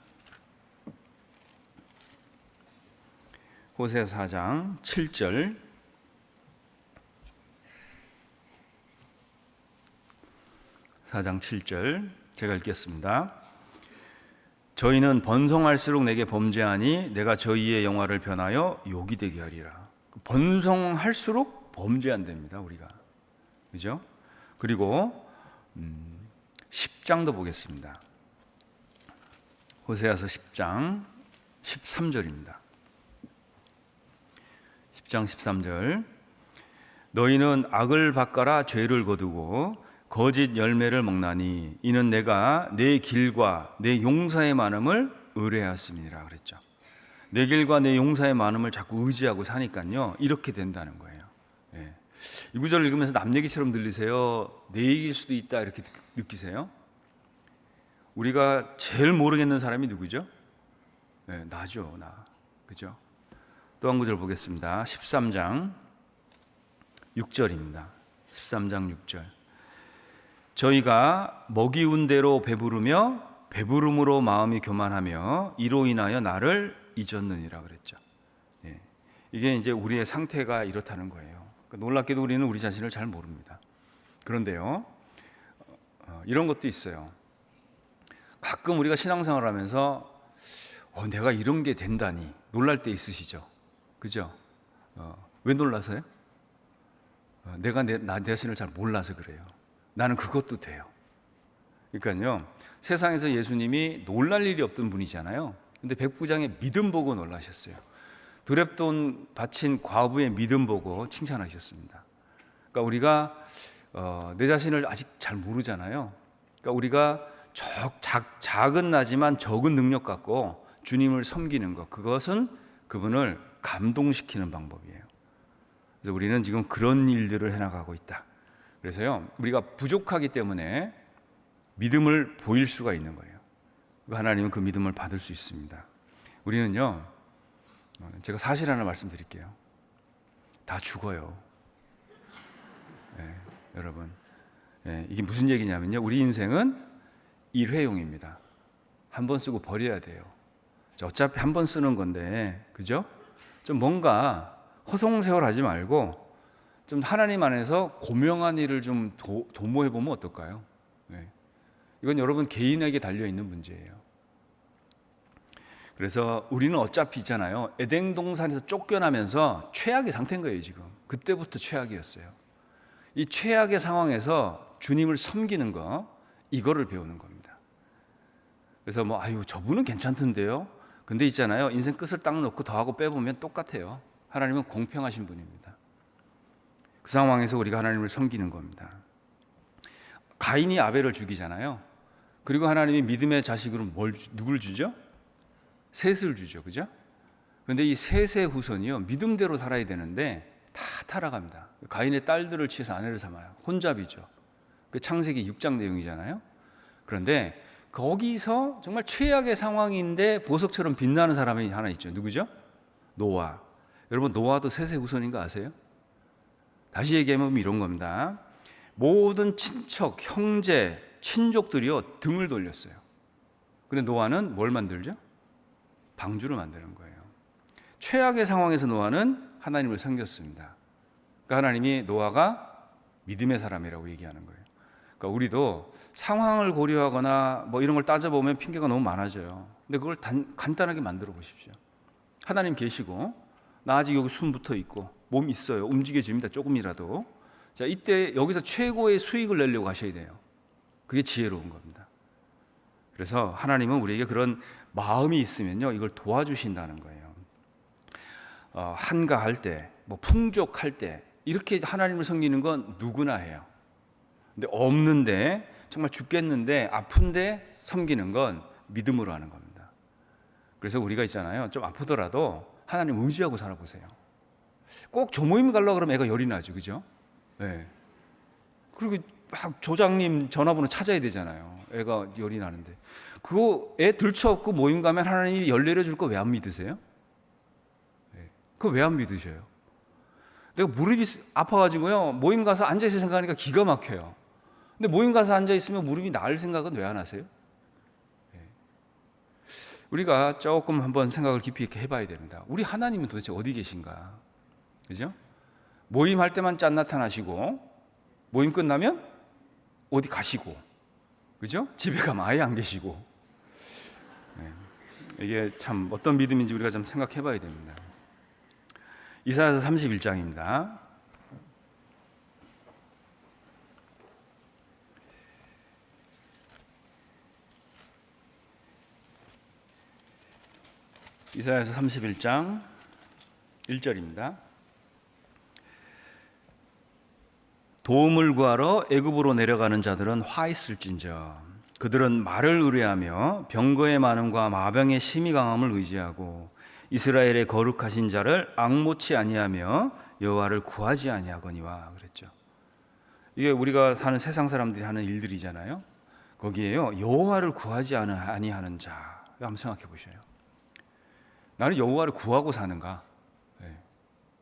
호세아 4장 7절. 4장 7절 제가 읽겠습니다. 저희는 번성할수록 내게 범죄하니 내가 저희의 영화를 변하여 욕이 되게 하리라. 번성할수록 범죄한답니다, 우리가. 그죠? 그리고 10장도 보겠습니다. 호세아서 10장 13절입니다. 10장 13절. 너희는 악을 바꿔라 죄를 거두고 거짓 열매를 먹나니 이는 내가 내 길과 내 용사의 많음을 의뢰하였음이라 그랬죠. 내 길과 내 용사의 많음을 자꾸 의지하고 사니까요 이렇게 된다는 거예요. 이 구절을 읽으면서 남 얘기처럼 들리세요? 내 얘기일 수도 있다 이렇게 느끼세요? 우리가 제일 모르겠는 사람이 누구죠? 나죠, 나. 그죠? 또 한 구절 보겠습니다. 13장 6절입니다. 13장 6절. 저희가 먹이운 대로 배부르며 배부름으로 마음이 교만하며 이로 인하여 나를 잊었느니라 그랬죠. 이게 이제 우리의 상태가 이렇다는 거예요. 그러니까 놀랍게도 우리는 우리 자신을 잘 모릅니다. 그런데요, 이런 것도 있어요. 가끔 우리가 신앙생활을 하면서 내가 이런 게 된다니 놀랄 때 있으시죠? 그죠? 왜 놀라서요? 내가 나 자신을 잘 몰라서 그래요. 나는 그것도 돼요. 그러니까요, 세상에서 예수님이 놀랄 일이 없던 분이잖아요. 근데 백부장의 믿음 보고 놀라셨어요. 드렙돈 바친 과부의 믿음 보고 칭찬하셨습니다. 그러니까 우리가 내 자신을 아직 잘 모르잖아요. 그러니까 우리가 작은 나지만 적은 능력 갖고 주님을 섬기는 것, 그것은 그분을 감동시키는 방법이에요. 그래서 우리는 지금 그런 일들을 해나가고 있다. 그래서요, 우리가 부족하기 때문에 믿음을 보일 수가 있는 거예요. 하나님은 그 믿음을 받을 수 있습니다. 우리는요, 제가 사실 하나 말씀드릴게요. 다 죽어요. 여러분, 이게 무슨 얘기냐면요, 우리 인생은 일회용입니다. 한 번 쓰고 버려야 돼요. 어차피 한 번 쓰는 건데, 그죠? 좀 뭔가 허송세월하지 말고 좀 하나님 안에서 고명한 일을 좀 도모해 보면 어떨까요? 이건 여러분 개인에게 달려 있는 문제예요. 그래서 우리는 어차피 있잖아요. 에덴 동산에서 쫓겨나면서 최악의 상태인 거예요, 지금. 그때부터 최악이었어요. 이 최악의 상황에서 주님을 섬기는 거, 이거를 배우는 겁니다. 그래서 저분은 괜찮던데요. 근데 있잖아요, 인생 끝을 딱 놓고 더하고 빼보면 똑같아요. 하나님은 공평하신 분입니다. 그 상황에서 우리가 하나님을 섬기는 겁니다. 가인이 아벨을 죽이잖아요. 그리고 하나님이 믿음의 자식으로 누굴 주죠? 셋을 주죠, 그죠? 근데 이 셋의 후손이요, 믿음대로 살아야 되는데 다 타락합니다. 가인의 딸들을 취해서 아내를 삼아요. 혼잡이죠. 그 창세기 6장 내용이잖아요. 그런데 거기서 정말 최악의 상황인데 보석처럼 빛나는 사람이 하나 있죠. 누구죠? 노아. 여러분, 노아도 셋의 후손인 거 아세요? 다시 얘기하면 이런 겁니다. 모든 친척, 형제, 친족들이요 등을 돌렸어요. 그런데 노아는 뭘 만들죠? 방주를 만드는 거예요. 최악의 상황에서 노아는 하나님을 섬겼습니다. 그러니까 하나님이 노아가 믿음의 사람이라고 얘기하는 거예요. 그러니까 우리도 상황을 고려하거나 이런 걸 따져보면 핑계가 너무 많아져요. 근데 그걸 간단하게 만들어 보십시오. 하나님 계시고 나 아직 여기 숨 붙어 있고 몸 있어요. 움직여집니다. 조금이라도. 자, 이때 여기서 최고의 수익을 내려고 하셔야 돼요. 그게 지혜로운 겁니다. 그래서 하나님은 우리에게 그런 마음이 있으면요, 이걸 도와주신다는 거예요. 한가할 때, 풍족할 때 이렇게 하나님을 섬기는 건 누구나 해요. 근데 없는데, 정말 죽겠는데 아픈데 섬기는 건 믿음으로 하는 겁니다. 그래서 우리가 있잖아요, 좀 아프더라도 하나님 의지하고 살아보세요. 꼭 조모임 가려고 그러면 애가 열이 나죠, 그죠? 네. 그리고 막 조장님 전화번호 찾아야 되잖아요. 애가 열이 나는데 그거 애 들쳐업고 모임 가면 하나님이 열 내려줄 거 왜 안 믿으세요? 네. 그거 왜 안 믿으셔요? 내가 무릎이 아파가지고요 모임 가서 앉아있을 생각하니까 기가 막혀요. 근데 모임 가서 앉아있으면 무릎이 나을 생각은 왜 안 하세요? 네. 우리가 조금 한번 생각을 깊이 있게 해봐야 됩니다. 우리 하나님은 도대체 어디 계신가? 그죠? 모임할 때만 짠 나타나시고 모임 끝나면 어디 가시고, 그죠? 집에 가면 아예 안 계시고. 네. 이게 참 어떤 믿음인지 우리가 좀 생각해 봐야 됩니다. 이사야서 31장입니다. 이사야서 31장 1절입니다. 도움을 구하러 애굽으로 내려가는 자들은 화 있을진저 그들은 말을 의뢰하며 병거의 많음과 마병의 심히 강함을 의지하고 이스라엘의 거룩하신 자를 앙모치 아니하며 여호와를 구하지 아니하거니와 그랬죠. 이게 우리가 사는 세상 사람들이 하는 일들이잖아요. 거기에요 여호와를 구하지 아니하는 자. 한번 생각해 보셔요. 나는 여호와를 구하고 사는가? 네.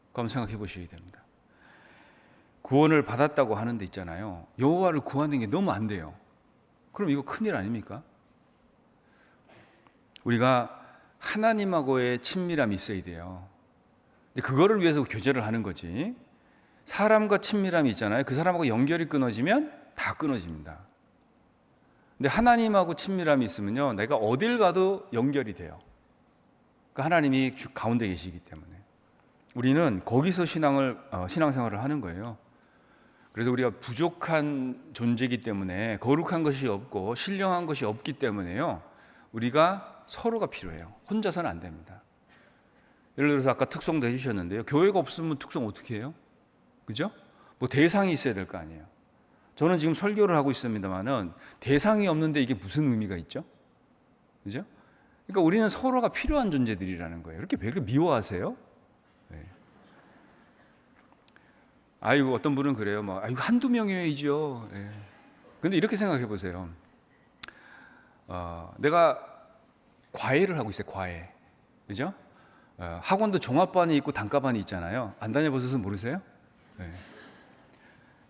그거 한번 생각해 보셔야 됩니다. 구원을 받았다고 하는데 있잖아요. 여호와를 구하는 게 너무 안 돼요. 그럼 이거 큰일 아닙니까? 우리가 하나님하고의 친밀함이 있어야 돼요. 그거를 위해서 교제를 하는 거지. 사람과 친밀함이 있잖아요. 그 사람하고 연결이 끊어지면 다 끊어집니다. 근데 하나님하고 친밀함이 있으면요, 내가 어딜 가도 연결이 돼요. 그러니까 하나님이 가운데 계시기 때문에 우리는 거기서 신앙생활을 하는 거예요. 그래서 우리가 부족한 존재이기 때문에 거룩한 것이 없고 신령한 것이 없기 때문에요, 우리가 서로가 필요해요. 혼자서는 안 됩니다. 예를 들어서 아까 특송도 해주셨는데요, 교회가 없으면 특송 어떻게 해요? 그죠? 뭐 대상이 있어야 될 거 아니에요. 저는 지금 설교를 하고 있습니다만은 대상이 없는데 이게 무슨 의미가 있죠? 그죠? 그러니까 우리는 서로가 필요한 존재들이라는 거예요. 이렇게 왜 그렇게 미워하세요? 네. 아이고 어떤 분은 그래요. 뭐 아이고 한두 명이죠. 네. 근데 이렇게 생각해 보세요. 내가 과외를 하고 있어요. 과외, 그죠? 학원도 종합반이 있고 단과반이 있잖아요. 안 다녀보셔서 모르세요? 네.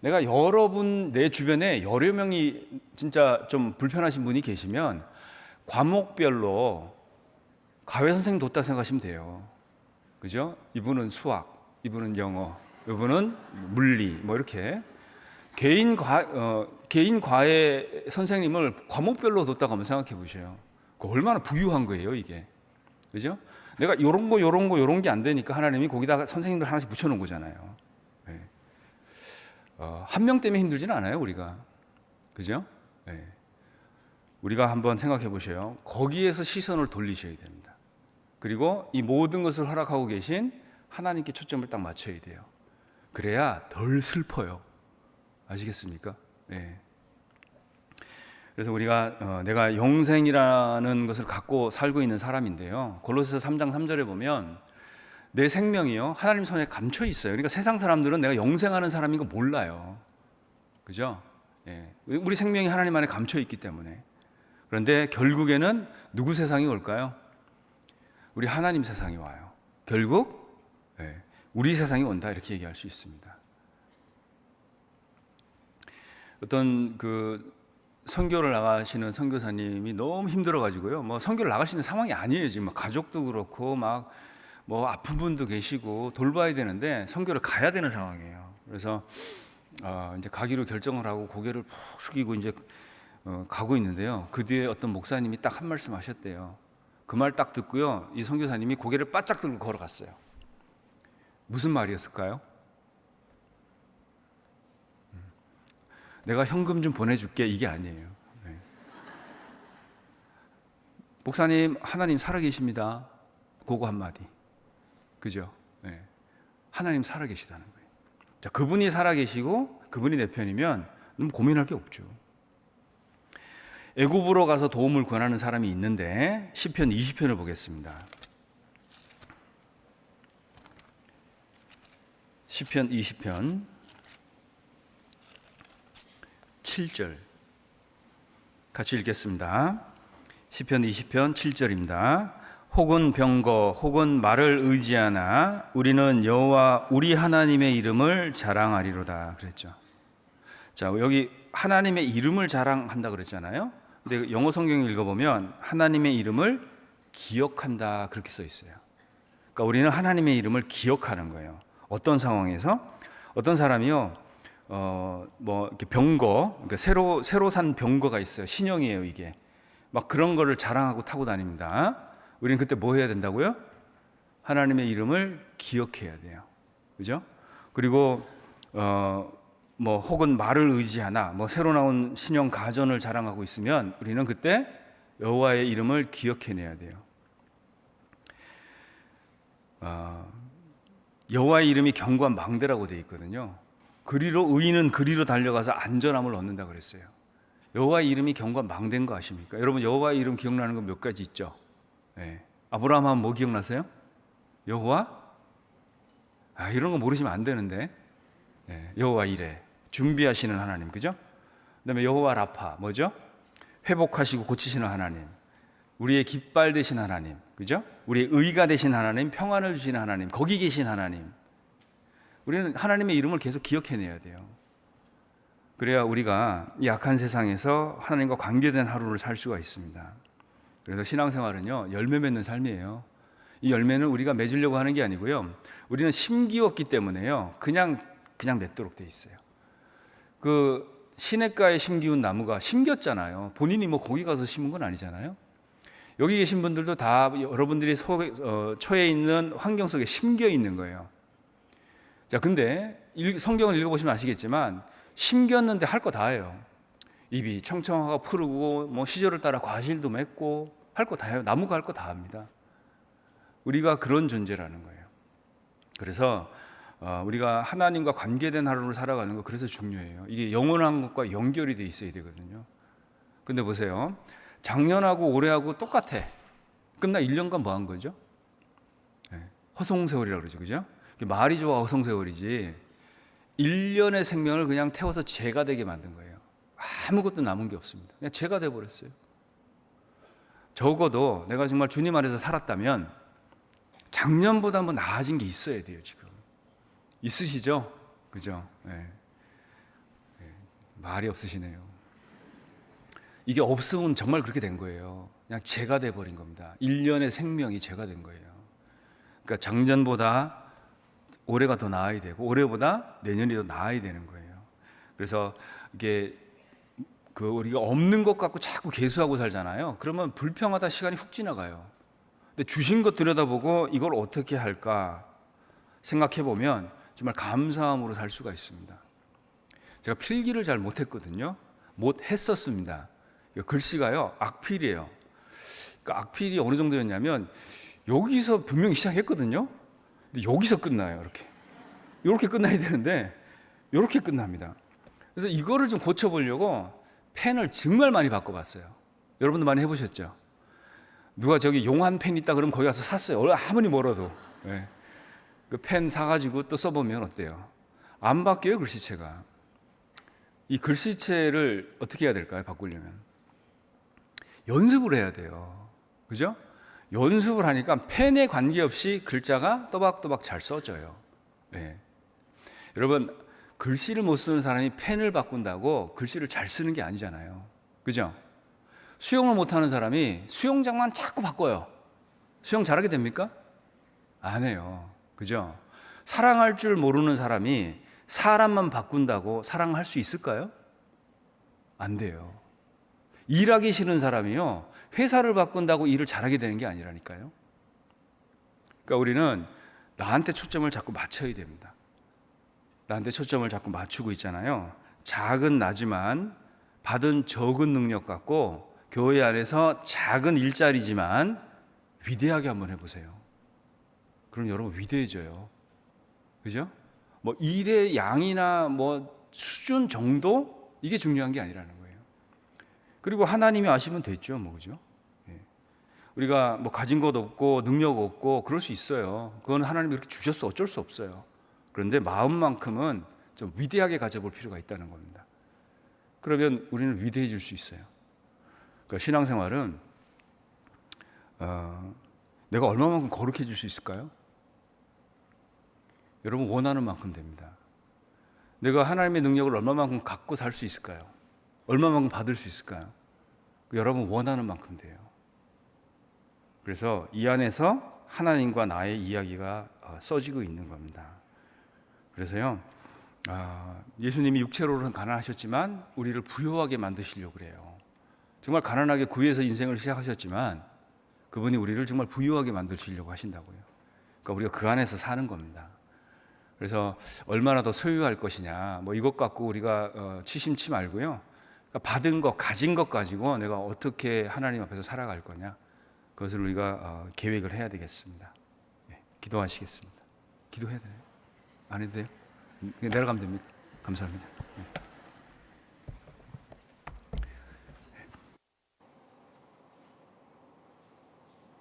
내가 여러분 내 주변에 여러 명이 진짜 좀 불편하신 분이 계시면 과목별로 과외 선생님 뒀다 생각하시면 돼요. 그죠? 이분은 수학, 이분은 영어, 이분은 물리, 뭐 이렇게 개인 과외 선생님을 과목별로 뒀다고 한번 생각해 보세요. 얼마나 부유한 거예요, 이게. 그죠? 내가 요런 게 안 되니까 하나님이 거기다가 선생님들 하나씩 붙여놓은 거잖아요. 네. 한 명 때문에 힘들지는 않아요, 우리가. 그죠? 네. 우리가 한번 생각해 보세요. 거기에서 시선을 돌리셔야 됩니다. 그리고 이 모든 것을 허락하고 계신 하나님께 초점을 딱 맞춰야 돼요. 그래야 덜 슬퍼요. 아시겠습니까? 네. 그래서 우리가 내가 영생이라는 것을 갖고 살고 있는 사람인데요, 골로새서 3장 3절에 보면 내 생명이요 하나님 손에 감춰 있어요. 그러니까 세상 사람들은 내가 영생하는 사람인 거 몰라요. 그죠? 예. 우리 생명이 하나님 안에 감춰 있기 때문에. 그런데 결국에는 누구 세상이 올까요? 우리 하나님 세상이 와요. 결국 우리 세상이 온다, 이렇게 얘기할 수 있습니다. 어떤 그 선교를 나가시는 선교사님이 너무 힘들어가지고요, 뭐 선교를 나가시는 상황이 아니에요. 지금 가족도 그렇고 막 뭐 아픈 분도 계시고 돌봐야 되는데 선교를 가야 되는 상황이에요. 그래서 이제 가기로 결정을 하고 고개를 푹 숙이고 이제 가고 있는데요, 그 뒤에 어떤 목사님이 딱 한 말씀 하셨대요. 그 말 딱 듣고요, 이 선교사님이 고개를 바짝 들고 걸어갔어요. 무슨 말이었을까요? 내가 현금 좀 보내줄게, 이게 아니에요. 네. 목사님, 하나님 살아계십니다. 그거 한마디. 그죠? 네. 하나님 살아계시다는 거예요. 자, 그분이 살아계시고 그분이 내 편이면 너무 고민할 게 없죠. 애굽으로 가서 도움을 권하는 사람이 있는데 시편 20편을 보겠습니다. 시편 20편 7절 같이 읽겠습니다. 시편 20편 7절입니다. 혹은 병거 혹은 말을 의지하나 우리는 여호와 우리 하나님의 이름을 자랑하리로다 그랬죠. 자, 여기 하나님의 이름을 자랑한다 그랬잖아요. 근데 영어 성경 읽어보면 하나님의 이름을 기억한다 그렇게 써 있어요. 그러니까 우리는 하나님의 이름을 기억하는 거예요. 어떤 상황에서? 어떤 사람이요, 뭐 이렇게 병거, 그러니까 새로 산 병거가 있어요. 신형이에요 이게. 막 그런 거를 자랑하고 타고 다닙니다. 우리는 그때 뭐 해야 된다고요? 하나님의 이름을 기억해야 돼요. 그죠? 그리고 뭐 혹은 말을 의지하나 뭐 새로 나온 신형 가전을 자랑하고 있으면 우리는 그때 여호와의 이름을 기억해내야 돼요. 여호와의 이름이 견고한 망대라고 되어 있거든요. 의인은 그리로 달려가서 안전함을 얻는다 그랬어요. 여호와의 이름이 견고한 망대인 거 아십니까? 여러분 여호와의 이름 기억나는 거 몇 가지 있죠? 네. 아브라함 하면 뭐 기억나세요? 여호와? 이런 거 모르시면 안 되는데. 네. 여호와 이레 준비하시는 하나님, 그죠? 그다음에 여호와 라파 뭐죠? 회복하시고 고치시는 하나님, 우리의 깃발 되신 하나님, 그죠? 우리의 의가 되신 하나님, 평안을 주시는 하나님, 거기 계신 하나님. 우리는 하나님의 이름을 계속 기억해내야 돼요. 그래야 우리가 이 악한 세상에서 하나님과 관계된 하루를 살 수가 있습니다. 그래서 신앙생활은요, 열매 맺는 삶이에요. 이 열매는 우리가 맺으려고 하는 게 아니고요, 우리는 심기웠기 때문에요, 그냥 맺도록 돼 있어요. 그 시냇가에 심기운 나무가 심겼잖아요. 본인이 뭐 거기 가서 심은 건 아니잖아요. 여기 계신 분들도 다 여러분들이 처해 있는 환경 속에 심겨 있는 거예요. 자, 근데 성경을 읽어보시면 아시겠지만 심겼는데 할 거 다 해요. 잎이 청청하고 푸르고 뭐 시절을 따라 과실도 맺고 할 거 다 해요. 나무가 할 거 다 합니다. 우리가 그런 존재라는 거예요. 그래서 우리가 하나님과 관계된 하루를 살아가는 거 그래서 중요해요. 이게 영원한 것과 연결이 돼 있어야 되거든요. 근데 보세요. 작년하고 올해하고 똑같아. 그럼 나 1년간 뭐 한 거죠? 네. 허송세월이라고 그러죠. 그죠? 말이 좋아 허송세월이지 1년의 생명을 그냥 태워서 죄가 되게 만든 거예요. 아무것도 남은 게 없습니다. 그냥 죄가 돼버렸어요. 적어도 내가 정말 주님 안에서 살았다면 작년보다 뭐 나아진 게 있어야 돼요. 지금 있으시죠? 그죠? 네. 네. 말이 없으시네요. 이게 없으면 정말 그렇게 된 거예요. 그냥 죄가 돼버린 겁니다. 1년의 생명이 죄가 된 거예요. 그러니까 작년보다 올해가 더 나아야 되고 올해보다 내년이 더 나아야 되는 거예요. 그래서 이게 우리가 없는 것 갖고 자꾸 계수하고 살잖아요. 그러면 불평하다 시간이 훅 지나가요. 근데 주신 것 들여다보고 이걸 어떻게 할까 생각해 보면 정말 감사함으로 살 수가 있습니다. 제가 필기를 잘 못했거든요. 못했었습니다. 글씨가요 악필이에요. 그러니까 악필이 어느 정도였냐면 여기서 분명히 시작했거든요. 근데 여기서 끝나요. 이렇게 끝나야 되는데 이렇게 끝납니다. 그래서 이거를 좀 고쳐보려고 펜을 정말 많이 바꿔봤어요. 여러분도 많이 해보셨죠? 누가 저기 용한 펜 있다 그러면 거기 가서 샀어요. 아무리 멀어도. 네. 그 펜 사가지고 또 써보면 어때요? 안 바뀌어요, 글씨체가. 이 글씨체를 어떻게 해야 될까요? 바꾸려면 연습을 해야 돼요. 그죠? 연습을 하니까 펜에 관계없이 글자가 또박또박 잘 써져요. 네. 여러분, 글씨를 못 쓰는 사람이 펜을 바꾼다고 글씨를 잘 쓰는 게 아니잖아요. 그죠? 수영을 못하는 사람이 수영장만 자꾸 바꿔요. 수영 잘하게 됩니까? 안 해요. 그죠? 사랑할 줄 모르는 사람이 사람만 바꾼다고 사랑할 수 있을까요? 안 돼요. 일하기 싫은 사람이요, 회사를 바꾼다고 일을 잘하게 되는 게 아니라니까요. 그러니까 우리는 나한테 초점을 자꾸 맞춰야 됩니다. 나한테 초점을 자꾸 맞추고 있잖아요. 작은 나지만 받은 적은 능력 갖고 교회 안에서 작은 일자리지만 위대하게 한번 해보세요. 그럼 여러분 위대해져요. 그죠? 뭐 일의 양이나 뭐 수준 정도 이게 중요한 게 아니라는 거예요. 그리고 하나님이 아시면 됐죠, 뭐 그죠? 예. 우리가 뭐 가진 것 없고 능력 없고 그럴 수 있어요. 그건 하나님이 이렇게 주셨어, 어쩔 수 없어요. 그런데 마음만큼은 좀 위대하게 가져볼 필요가 있다는 겁니다. 그러면 우리는 위대해질 수 있어요. 그러니까 신앙생활은 내가 얼마만큼 거룩해질 수 있을까요? 여러분 원하는 만큼 됩니다. 내가 하나님의 능력을 얼마만큼 갖고 살 수 있을까요? 얼마만큼 받을 수 있을까요? 여러분 원하는 만큼 돼요. 그래서 이 안에서 하나님과 나의 이야기가 써지고 있는 겁니다. 그래서요, 예수님이 육체로는 가난하셨지만 우리를 부유하게 만드시려고 그래요. 정말 가난하게 구해서 인생을 시작하셨지만 그분이 우리를 정말 부유하게 만드시려고 하신다고요. 그러니까 우리가 그 안에서 사는 겁니다. 그래서 얼마나 더 소유할 것이냐, 뭐 이것 갖고 우리가 치심치 말고요. 그러니까 받은 것, 가진 것 가지고 내가 어떻게 하나님 앞에서 살아갈 거냐, 그것을 우리가 계획을 해야 되겠습니다. 네, 기도하시겠습니다. 기도해야 되나요? 안 해도 돼요? 내려가면 됩니까? 감사합니다. 네.